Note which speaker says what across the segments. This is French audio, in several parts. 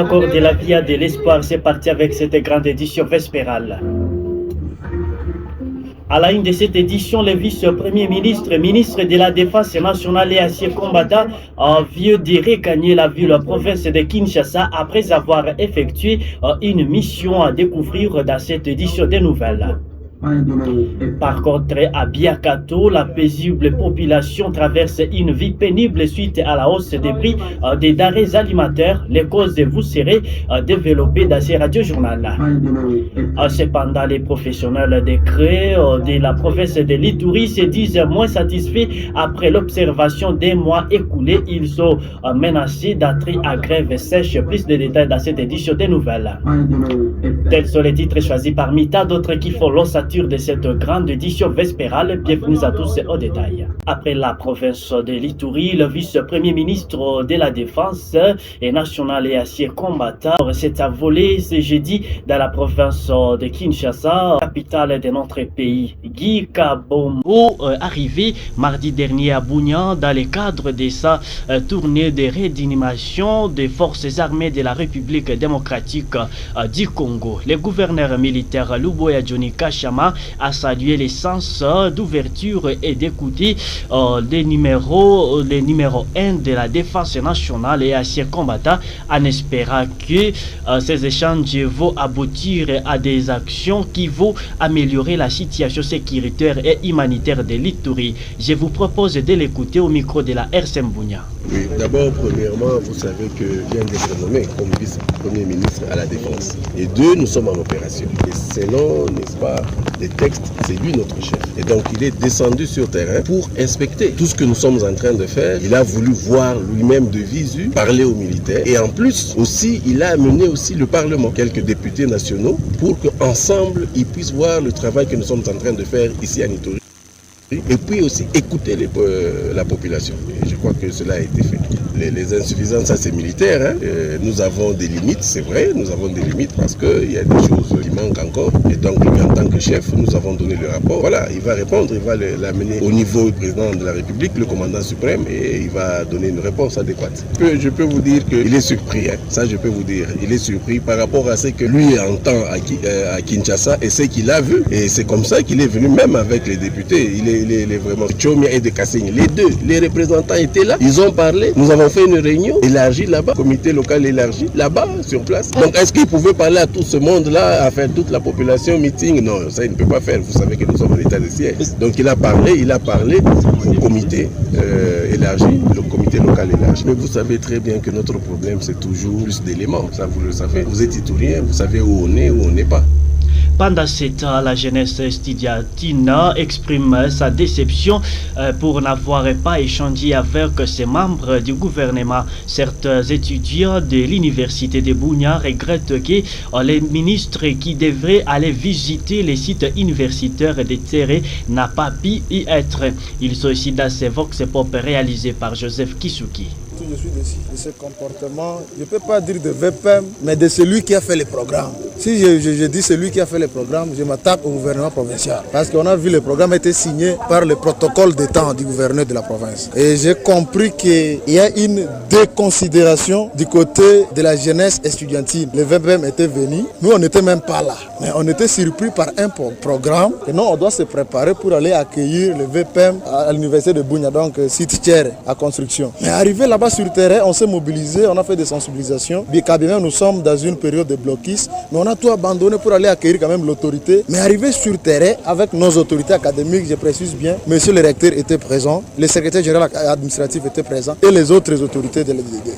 Speaker 1: Encore de la Via de l'Espoir, c'est parti avec cette grande édition vespérale. À la une de cette édition, le vice-premier ministre, ministre de la Défense nationale et ancien combattant, vient de regagner la ville province de Kinshasa après avoir effectué une mission à découvrir dans cette édition des nouvelles. Par contre, à Biakato, la paisible population traverse une vie pénible suite à la hausse des prix des denrées alimentaires. Les causes vous serez développées dans ces radiojournaux. Cependant, les professionnels des CRE de la province de l'Ituri se disent moins satisfaits après l'observation des mois écoulés. Ils sont menacés d'entrer à grève sèche. Plus de détails dans cette édition des nouvelles. Tels sont les titres choisis parmi tant d'autres qui font l'ossature de cette grande édition vespérale. Bienvenue à tous au détail. Après la province de l'Ituri, le vice-premier ministre de la Défense et national et ancien combattant s'est envolé ce jeudi dans la province de Kinshasa, capitale de notre pays. Guy Kabombo, arrivé mardi dernier à Bunia dans le cadre de sa tournée de réanimation des forces armées de la République démocratique du Congo. Le gouverneur militaire Luboya Johnny Kachama a salué le sens d'ouverture et d'écouter les numéros 1 de la défense nationale et ancien combattant en espérant que ces échanges vont aboutir à des actions qui vont améliorer la situation sécuritaire et humanitaire de l'Ituri. Je vous propose de l'écouter au micro de la RCM Bunia.
Speaker 2: Oui, d'abord, premièrement, vous savez que vient d'être nommé comme vice-premier ministre à la Défense. Et deux, nous sommes en opération. Et selon, n'est-ce pas, les textes, c'est lui notre chef. Et donc, il est descendu sur terrain pour inspecter tout ce que nous sommes en train de faire. Il a voulu voir lui-même de visu, parler aux militaires. Et en plus, aussi, il a amené aussi le Parlement, quelques députés nationaux, pour qu'ensemble, ils puissent voir le travail que nous sommes en train de faire ici à Ituri. Et puis aussi écouter la population. Et je crois que cela a été fait. Les insuffisances, ça c'est militaire. Hein. Nous avons des limites, c'est vrai, nous avons des limites parce qu'il y a des choses qui manquent encore. Et donc, lui, en tant que chef, nous avons donné le rapport. Voilà, il va répondre, il va l'amener au niveau du président de la République, le commandant suprême, et il va donner une réponse adéquate. Je peux vous dire qu'il est surpris, hein. Ça je peux vous dire. Il est surpris par rapport à ce que lui entend à Kinshasa et ce qu'il a vu. Et c'est comme ça qu'il est venu, même avec les députés. Il est vraiment Tchomia et de Kassigny. Les deux, les représentants étaient là, ils ont parlé. Nous avons fait une réunion élargie là-bas, comité local élargi, là-bas, sur place. Donc, est-ce qu'il pouvait parler à tout ce monde-là, à faire toute la population, meeting? Non, ça, il ne peut pas faire. Vous savez que nous sommes en état de siège. Donc, il a parlé au comité élargi, le comité local élargi. Mais vous savez très bien que notre problème, c'est toujours plus d'éléments. Ça, vous le savez. Vous êtes iturien, vous savez où on est, où on n'est pas.
Speaker 1: Pendant ce temps, la jeunesse estudiantine exprime sa déception pour n'avoir pas échangé avec ses membres du gouvernement. Certains étudiants de l'université de Bunia regrettent que les ministres qui devraient aller visiter les sites universitaires de Terre n'a pas pu y être. Ils sont ici dans ces vox pop réalisés par Joseph Kisuki.
Speaker 3: Je suis déçu de ce comportement, je ne peux pas dire de VPM, mais de celui qui a fait les programmes. Si je dis celui qui a fait les programmes, je m'attaque au gouvernement provincial. Parce qu'on a vu le programme a été signé par le protocole de temps du gouverneur de la province. Et j'ai compris qu'il y a une déconsidération du côté de la jeunesse estudiantine. Le VPM était venu, nous on n'était même pas là. Mais on était surpris par un programme. Et nous on doit se préparer pour aller accueillir le VPM à l'université de Bunia, donc site tiers à construction. Mais arrivé là-bas sur le terrain, on s'est mobilisé, on a fait des sensibilisations. Bien même nous sommes dans une période de blocus, mais on a tout abandonné pour aller accueillir quand même l'autorité. Mais arrivé sur le terrain, avec nos autorités académiques, je précise bien, monsieur le recteur était présent, le secrétaire général administratif était présent et les autres autorités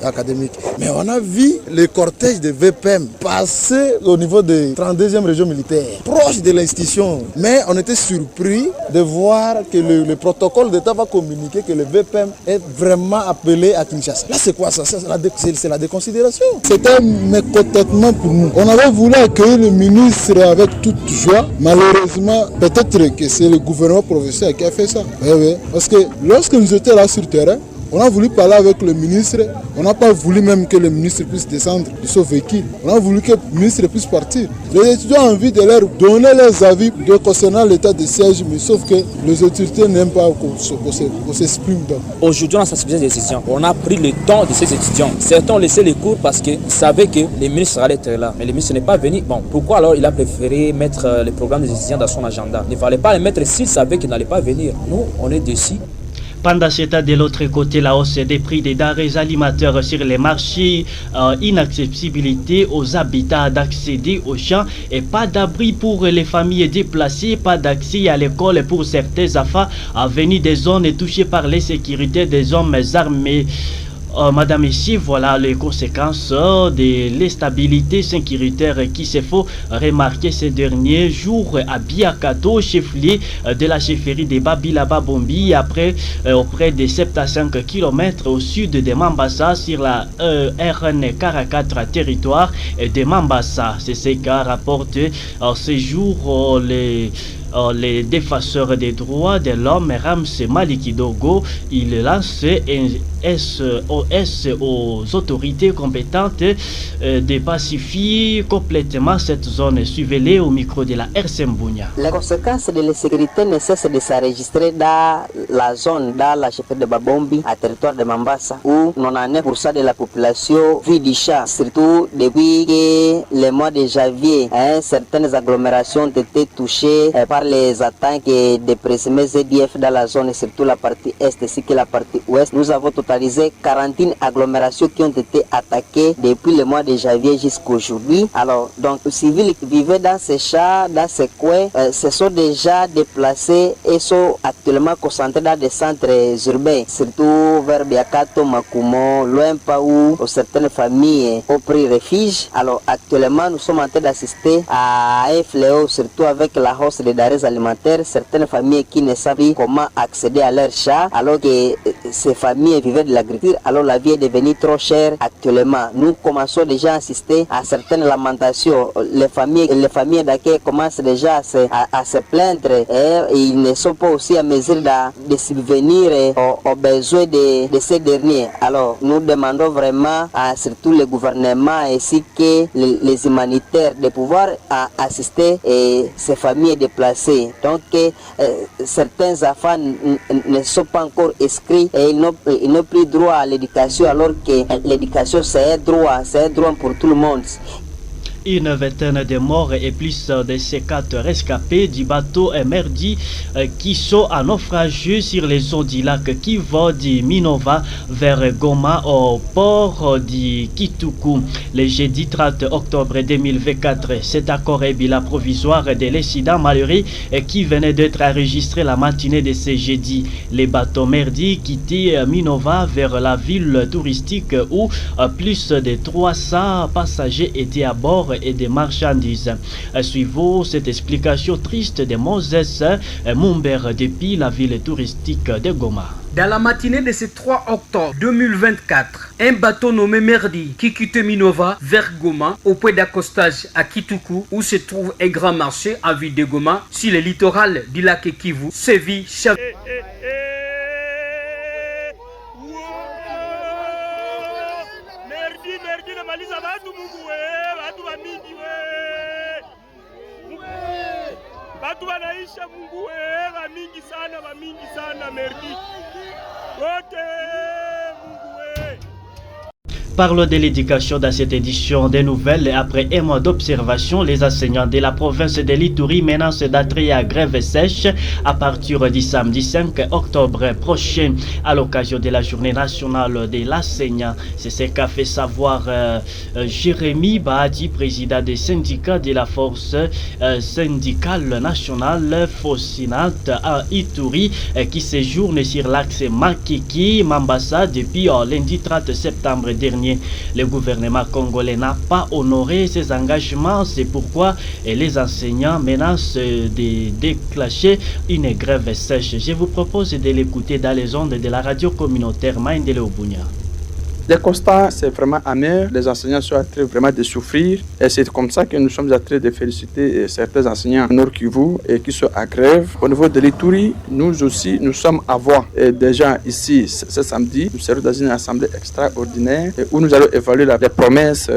Speaker 3: académiques. Mais on a vu le cortège de VPM passer au niveau de 32e région militaire, proche de l'institution. Mais on était surpris de voir que le protocole d'État va communiquer que le VPM est vraiment appelé à Kinshasa. Là, c'est quoi ça? C'est la déconsidération. C'est un mécontentement pour nous. On avait voulu accueillir le ministre avec toute joie. Malheureusement, peut-être que c'est le gouvernement provincial qui a fait ça. Oui. Parce que lorsque nous étions là sur le terrain, On a voulu parler avec le ministre, on n'a pas voulu même que le ministre puisse descendre de son véhicule. On a voulu que le ministre puisse partir. Les étudiants ont envie de leur donner leurs avis concernant l'état de siège, mais sauf que les autorités n'aiment pas qu'on s'exprime.
Speaker 4: Aujourd'hui, on a sensibilisé les étudiants. On a pris le temps de ces étudiants. Certains ont laissé les cours parce qu'ils savaient que les ministres allaient être là. Mais le ministre n'est pas venu. Bon, pourquoi alors il a préféré mettre les programmes des étudiants dans son agenda? Il ne fallait pas les mettre s'il savait qu'ils n'allaient pas venir. Nous, on est déçus.
Speaker 1: Pendant ce temps, de l'autre côté, la hausse des prix des denrées alimentaires sur les marchés, inaccessibilité aux habitats d'accéder aux champs et pas d'abri pour les familles déplacées, pas d'accès à l'école pour certains enfants venus des zones touchées par l'insécurité des hommes armés. Madame, ici, voilà les conséquences de l'instabilité sécuritaire qui se faut remarquer ces derniers jours à Biakato, chef-lieu de la chefferie de Babilaba Bombi, après auprès de 75 km au sud de Mambasa sur la RN 44 territoire de Mambasa. C'est ce qu'a rapporté ces jours les défenseurs des droits de l'homme Ramsey Malikidogo. Il lance un SOS aux autorités compétentes de pacifier complètement cette zone. Suivez-les au micro de la RCM Bunia.
Speaker 5: Les conséquences de l'insécurité ne cessent de s'enregistrer dans la zone, dans la chefferie de Babombi, à territoire de Mambasa, où 99% de la population vit du chat, surtout depuis que le mois de janvier, certaines agglomérations ont été touchées par les attaques des présumés ZDF dans la zone, surtout la partie est ainsi que la partie ouest. Nous avons totalisé 41 agglomérations qui ont été attaquées depuis le mois de janvier jusqu'aujourd'hui. Alors, donc, les civils qui vivaient dans ces champs, dans ces coins, se sont déjà déplacés et sont actuellement concentrés dans des centres urbains, surtout vers Biakato, Makumo, Loimpaou, où certaines familles ont pris refuge. Alors, actuellement, nous sommes en train d'assister à un fléau, surtout avec la hausse des denrées alimentaires. Certaines familles qui ne savent plus comment accéder à leurs champs, alors que ces familles vivaient de l'agriculture. Alors la vie est devenue trop chère actuellement. Nous commençons déjà à assister à certaines lamentations. Les familles d'accueil commencent déjà à se plaindre et ils ne sont pas aussi à mesure de subvenir aux besoins de ces derniers. Alors nous demandons vraiment à surtout le gouvernement ainsi que les humanitaires de pouvoir assister ces familles déplacées. Donc certains enfants ne sont pas encore inscrits et ils n'ont plus droit à l'éducation, alors que l'éducation c'est un droit pour tout le monde.
Speaker 1: Une vingtaine de morts et plus de 50 rescapés du bateau Merdi qui sont en naufrage sur les eaux du lac qui vont de Minova vers Goma au port de Kituku. Le jeudi 30 octobre 2024, cet accord est bilan provisoire de l'incident malheureux qui venait d'être enregistré la matinée de ce jeudi. Les bateaux Merdi quittaient Minova vers la ville touristique où plus de 300 passagers étaient à bord et des marchandises. Suivons cette explication triste de Moses Mumber depuis la ville touristique de Goma.
Speaker 6: Dans la matinée de ce 3 octobre 2024, un bateau nommé Merdi qui quittait Minova vers Goma au point d'accostage à Kituku où se trouve un grand marché en ville de Goma sur le littoral du lac Kivu sévit chaque...
Speaker 7: Watu wanaisha Mungu wa mingi sana Merdi. Wote Mungu we.
Speaker 1: Parlons de l'éducation dans cette édition des nouvelles. Après un mois d'observation, les enseignants de la province de l'Ituri menacent d'entrer à grève sèche à partir du samedi 5 octobre prochain à l'occasion de la journée nationale de l'enseignant. C'est ce qu'a fait savoir Jérémy Bahati, président des syndicats de la force syndicale nationale Fosinat à Ituri, qui séjourne sur l'axe Makiki-Mambasa depuis lundi 30 septembre dernier. Le gouvernement congolais n'a pas honoré ses engagements, c'est pourquoi les enseignants menacent de déclencher une grève sèche. Je vous propose de l'écouter dans les ondes de la radio communautaire Maïndele Obunia.
Speaker 8: Les constats, c'est vraiment amer. Les enseignants sont en train vraiment de souffrir. Et c'est comme ça que nous sommes en train de féliciter certains enseignants en Nord Kivu et qui sont à grève. Au niveau de l'Ituri, nous aussi, nous sommes à voix. Et déjà ici, ce samedi, nous serons dans une assemblée extraordinaire où nous allons évaluer les promesses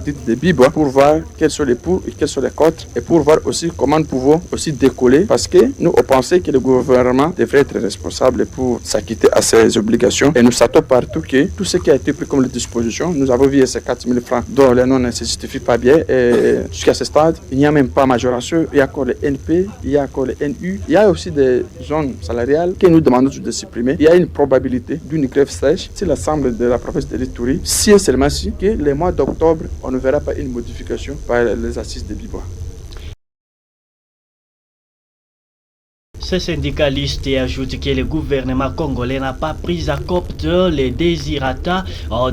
Speaker 8: dites de Bibo pour voir quels sont les pour et quels sont les contre et pour voir aussi comment nous pouvons aussi décoller parce que nous on pensait que le gouvernement devrait être responsable pour s'acquitter à ses obligations et nous savons partout que tout ce qui a été pris comme les dispositions, nous avons vu ces 4 000 francs dont les noms ne se justifient pas bien et jusqu'à ce stade, il n'y a même pas majoration, il y a encore les NP, il y a encore les NU, il y a aussi des zones salariales que nous demandons de supprimer. Il y a une probabilité d'une grève sèche si l'Assemblée de la province de l'Ituri, si et seulement si, que le mois d'octobre, on ne verra pas une modification par les assises de Bibo.
Speaker 1: Ce syndicaliste ajoute que le gouvernement congolais n'a pas pris à compte les désirata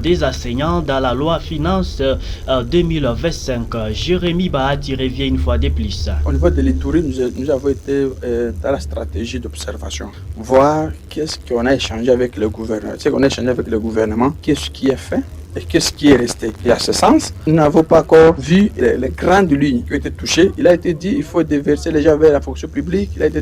Speaker 1: des enseignants dans la loi finance 2025. Jérémy Bahati revient une fois de plus.
Speaker 8: Au niveau de l'Ituri, nous avons été dans la stratégie d'observation, voir qu'est-ce qu'on a échangé avec le gouvernement, qu'est-ce qui est fait et qu'est-ce qui est resté. Et à ce sens, nous n'avons pas encore vu les grandes lignes qui ont été touchées. Il a été dit qu'il faut déverser les gens vers la fonction publique. Il a été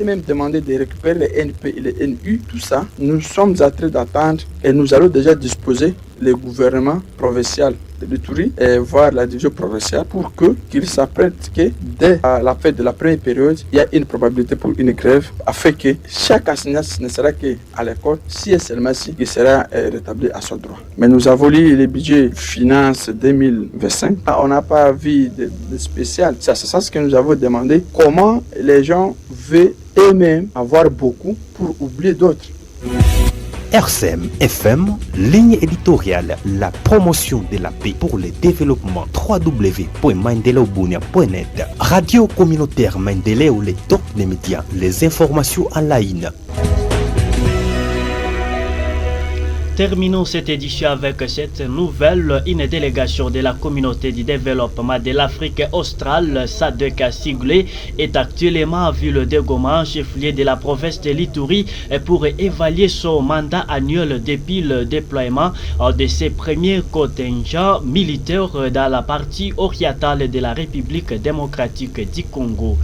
Speaker 8: même demandé de récupérer les NP et les NU. Tout ça, nous sommes en train d'attendre et nous allons déjà disposer le gouvernement provincial de l'Ituri et voir la division provinciale pour qu'ils s'apprêtent que dès la fin de la première période, il y a une probabilité pour une grève afin que chaque enseignant ne sera qu'à l'école si et seulement si il sera rétabli à son droit. Mais nous avons lu le budget finance 2025. On n'a pas vu de spécial. C'est à ce sens que nous avons demandé comment les gens veulent eux-mêmes avoir beaucoup pour oublier d'autres.
Speaker 9: RCM FM, ligne éditoriale, la promotion de la paix pour le développement. www.mandelaobunia.net. Radio communautaire Mandeleo, les top des médias, les informations en ligne.
Speaker 1: Terminons cette édition avec cette nouvelle. Une délégation de la communauté du développement de l'Afrique australe, SADC siglé, est actuellement à Ville de Goma, chef-lieu de la province de l'Ituri, pour évaluer son mandat annuel depuis le déploiement de ses premiers contingents militaires dans la partie orientale de la République démocratique du Congo.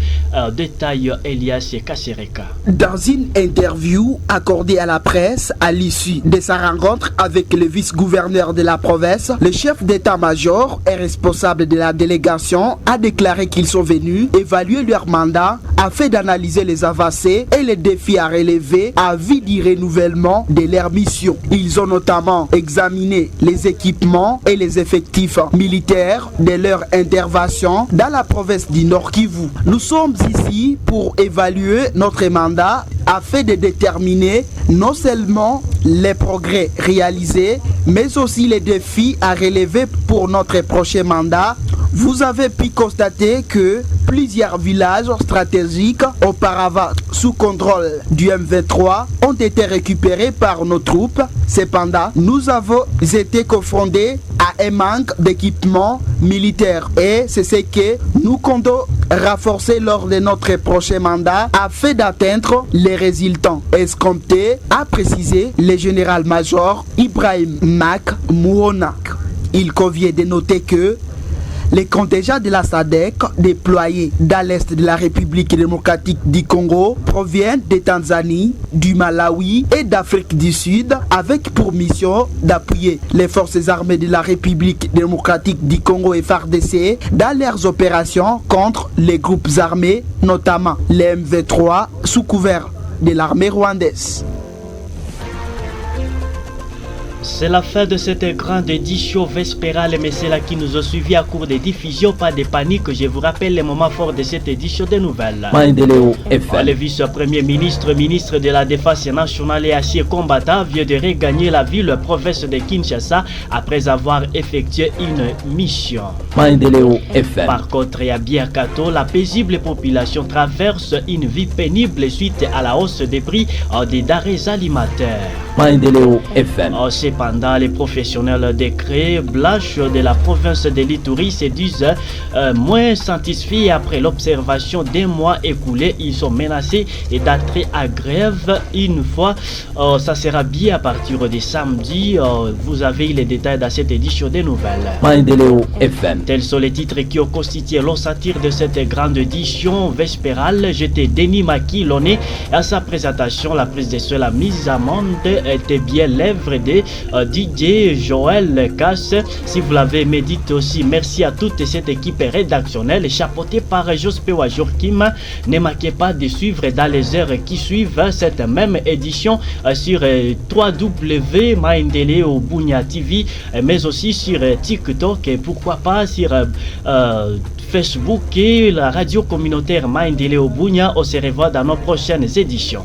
Speaker 1: Détail Elias Kassereka.
Speaker 10: Dans une interview accordée à la presse à l'issue de sa rencontre avec le vice-gouverneur de la province, le chef d'état-major et responsable de la délégation a déclaré qu'ils sont venus évaluer leur mandat afin d'analyser les avancées et les défis à relever à vie du renouvellement de leur mission. Ils ont notamment examiné les équipements et les effectifs militaires de leur intervention dans la province du Nord Kivu. Nous sommes ici pour évaluer notre mandat afin de déterminer non seulement les progrès réalisés, mais aussi les défis à relever pour notre prochain mandat. Vous avez pu constater que plusieurs villages stratégiques auparavant sous contrôle du M23 ont été récupérés par nos troupes. Cependant, nous avons été confrontés à un manque d'équipement militaire et c'est ce que nous comptons renforcer lors de notre prochain mandat afin d'atteindre les résultats escomptés, a précisé le général-major Ibrahim Mac Mouhonak. Il convient de noter que les contingents de la SADC déployés dans l'est de la République démocratique du Congo proviennent de Tanzanie, du Malawi et d'Afrique du Sud avec pour mission d'appuyer les forces armées de la République démocratique du Congo et FARDC dans leurs opérations contre les groupes armés, notamment les M23 sous couvert de l'armée rwandaise.
Speaker 1: C'est la fin de cette grande édition vespérale, mais c'est là qui nous a suivis à court de diffusion. Pas de panique, je vous rappelle les moments forts de cette édition de nouvelles. Le vice-premier ministre, ministre de la Défense nationale et acier combattant vient de regagner la ville province de Kinshasa après avoir effectué une mission. Par contre, à Biakato, la paisible population traverse une vie pénible suite à la hausse des prix des denrées alimentaires. Cependant, les professionnels des cré blanches de la province de l'Ituri se disent moins satisfaits après l'observation des mois écoulés. Ils sont menacés d'entrer à grève une fois. Ça sera bien à partir de samedi. Vous avez les détails dans cette édition des nouvelles.
Speaker 11: Maendeleo FM.
Speaker 1: Tels sont les titres qui ont constitué l'ossature de cette grande édition vespérale. J'étais Denis Maki Loné. À sa présentation, la prise de la mise à monde était bien l'œuvre de DJ Joël Casse. Si vous l'avez aimé, dites aussi merci à toute cette équipe rédactionnelle chapeautée par Jospewa Joachim. Ne manquez pas de suivre dans les heures qui suivent cette même édition sur www.maendeleo Bunia TV, mais aussi sur TikTok et pourquoi pas sur Facebook et la radio communautaire Maendeleo Bunia. On se revoit dans nos prochaines éditions.